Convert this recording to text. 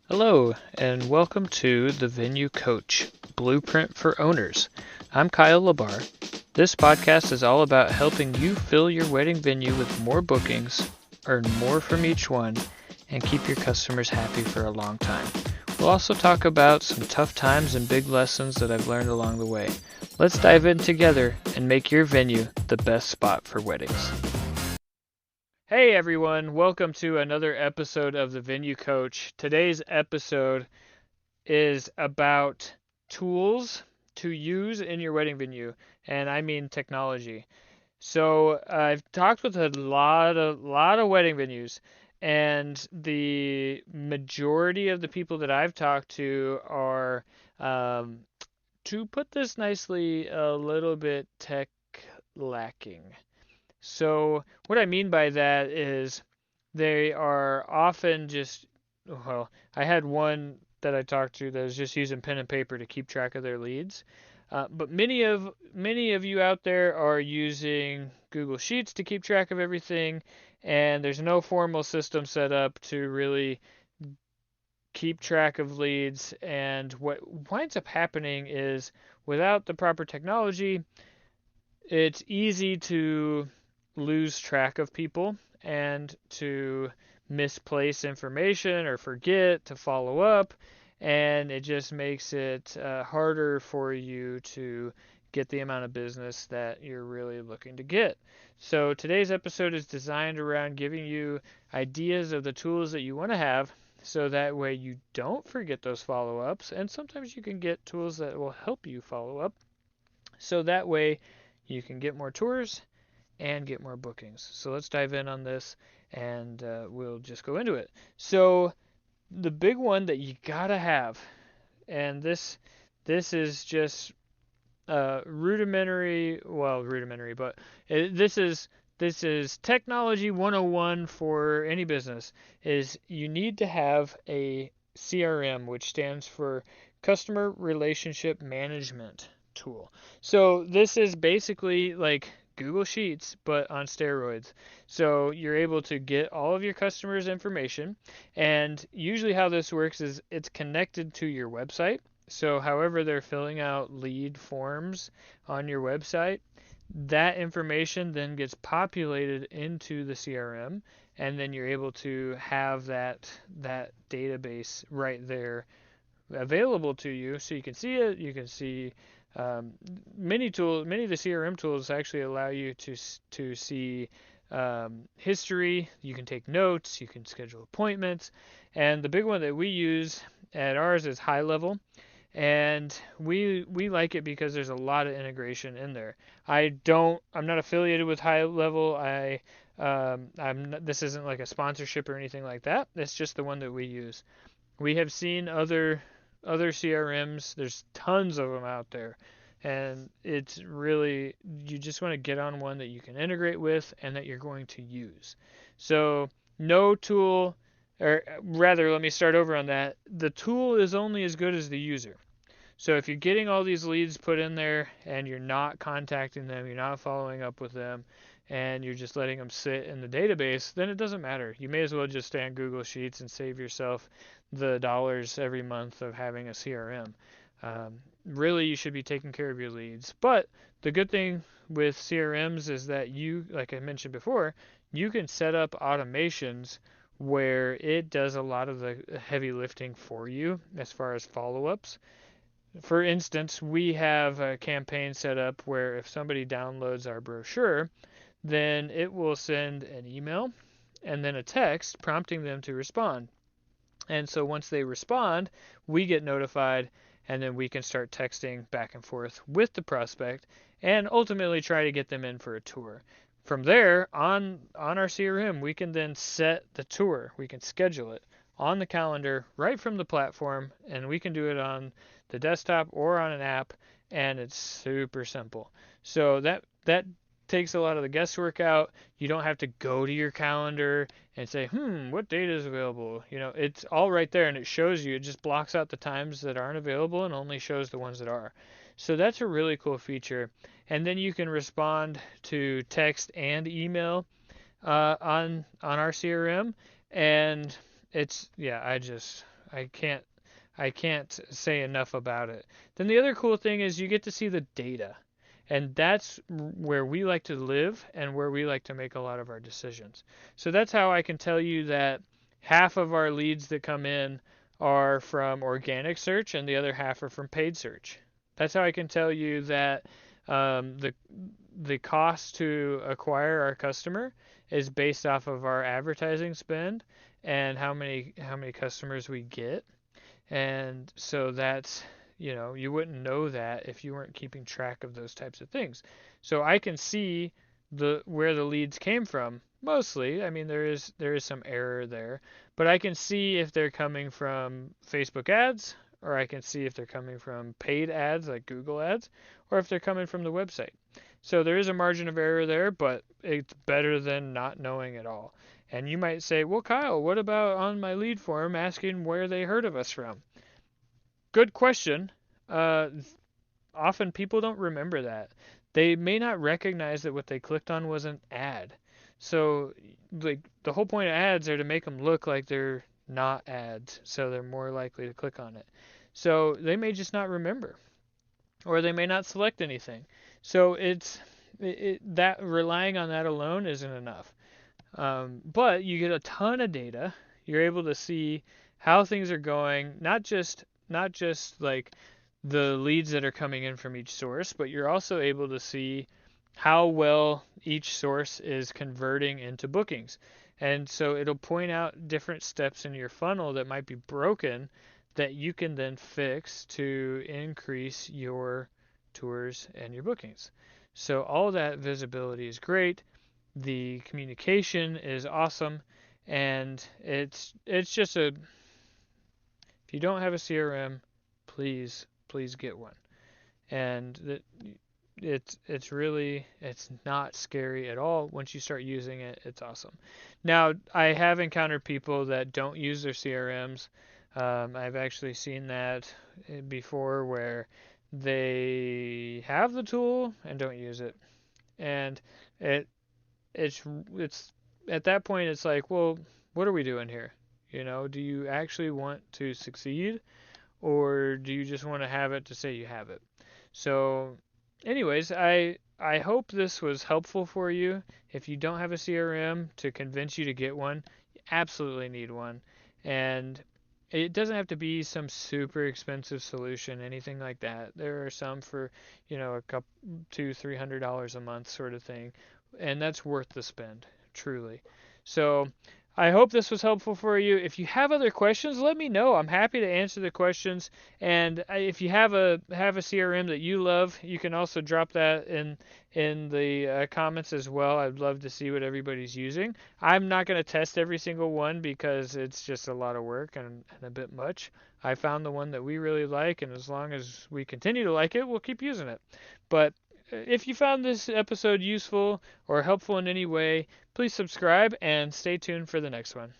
Hello, and welcome to the Venue Coach Blueprint for Owners. I'm Kyle Labar. This podcast is all about helping you fill your wedding venue with more bookings, earn more from each one, and keep your customers happy for a long time. We'll also talk about some tough times and big lessons that I've learned along the way. Let's dive in together and make your venue the best spot for weddings. Hey everyone, welcome to another episode of the Venue Coach. Today's episode is about tools to use in your wedding venue, and I mean technology. So I've talked with a lot of wedding venues, and the majority of the people that I've talked to are, um, to put this nicely, a little bit tech lacking. So what I mean by that is they are often just, well, I had one that I talked to that was just using pen and paper to keep track of their leads. But many of you out there are using Google Sheets to keep track of everything, and there's no formal system set up to really keep track of leads. And what winds up happening is without the proper technology, it's easy to lose track of people and to misplace information or forget to follow up, and it just makes it harder for you to get the amount of business that you're really looking to get. So today's episode is designed around giving you ideas of the tools that you want to have so that way you don't forget those follow-ups, and sometimes you can get tools that will help you follow up so that way you can get more tours and get more bookings. So let's dive in on this, and we'll just go into it. So the big one that you gotta have, and this is just rudimentary, but this is technology 101 for any business. Is you need to have a CRM, which stands for Customer Relationship Management tool. So this is basically like Google Sheets, but on steroids. So you're able to get all of your customers' information, and usually how this works is it's connected to your website. So however they're filling out lead forms on your website, that information then gets populated into the CRM, and then you're able to have that database right there available to you, so you can see it. You can see many of the CRM tools actually allow you to see history. You can take notes. You can schedule appointments, and the big one that we use at ours is High Level, and we like it because there's a lot of integration in there. I'm not affiliated with High Level. This isn't like a sponsorship or anything like that. It's just the one that we use. We have seen other CRMs. There's tons of them out there, and it's really, you just want to get on one that you can integrate with and that you're going to use. So no tool, or rather, let me start over on that. The tool is only as good as the user. So if you're getting all these leads put in there and you're not contacting them, you're not following up with them, and you're just letting them sit in the database, then it doesn't matter. You may as well just stay on Google Sheets and save yourself the dollars every month of having a CRM. Really, you should be taking care of your leads. But the good thing with CRMs is that you, like I mentioned before, you can set up automations where it does a lot of the heavy lifting for you as far as follow-ups. For instance, we have a campaign set up where if somebody downloads our brochure, then it will send an email and then a text prompting them to respond. And so once they respond, we get notified, and then we can start texting back and forth with the prospect and ultimately try to get them in for a tour. From there, on our CRM, we can then set the tour. We can schedule it on the calendar right from the platform, and we can do it on the desktop or on an app, and it's super simple. So that takes a lot of the guesswork out. You don't have to go to your calendar and say, what date is available? It's all right there, and it shows you. It just blocks out the times that aren't available and only shows the ones that are. So that's a really cool feature. And then you can respond to text and email on our CRM, and it's, yeah, I can't say enough about it. Then the other cool thing is you get to see the data. And that's where we like to live and where we like to make a lot of our decisions. So that's how I can tell you that half of our leads that come in are from organic search and the other half are from paid search. That's how I can tell you that um, the the cost to acquire our customer is based off of our advertising spend and how many customers we get. And so that's, you wouldn't know that if you weren't keeping track of those types of things. So I can see where the leads came from mostly. I mean, there is some error there, but I can see if they're coming from Facebook ads, or I can see if they're coming from paid ads like Google ads, or if they're coming from the website. So there is a margin of error there, but it's better than not knowing at all. And you might say, well, Kyle, what about on my lead form asking where they heard of us from? Good question. Uh, Often people don't remember that. They may not recognize that what they clicked on was an ad. So, like, the whole point of ads are to make them look like they're not ads, so they're more likely to click on it. So they may just not remember, or they may not select anything. So that relying on that alone isn't enough. But you get a ton of data. You're able to see how things are going, not just like the leads that are coming in from each source, but you're also able to see how well each source is converting into bookings. And so it'll point out different steps in your funnel that might be broken that you can then fix to increase your tours and your bookings. So all that visibility is great. The communication is awesome, and it's just if you don't have a CRM, please get one. And it's not scary at all. Once you start using it, it's awesome. Now, I have encountered people that don't use their CRMs. I've actually seen that before where they have the tool and don't use it. And it it's it's at that point it's like, well, what are we doing here? Do you actually want to succeed, or do you just want to have it to say you have it? So, anyways, I hope this was helpful for you. If you don't have a CRM, to convince you to get one, you absolutely need one. And it doesn't have to be some super expensive solution, anything like that. There are some for, a couple, $200-300 a month sort of thing, and that's worth the spend, truly. So I hope this was helpful for you. If you have other questions, let me know. I'm happy to answer the questions. And if you have a CRM that you love, you can also drop that in the comments as well. I'd love to see what everybody's using. I'm not going to test every single one because it's just a lot of work and a bit much. I found the one that we really like, and as long as we continue to like it, we'll keep using it. But if you found this episode useful or helpful in any way, please subscribe and stay tuned for the next one.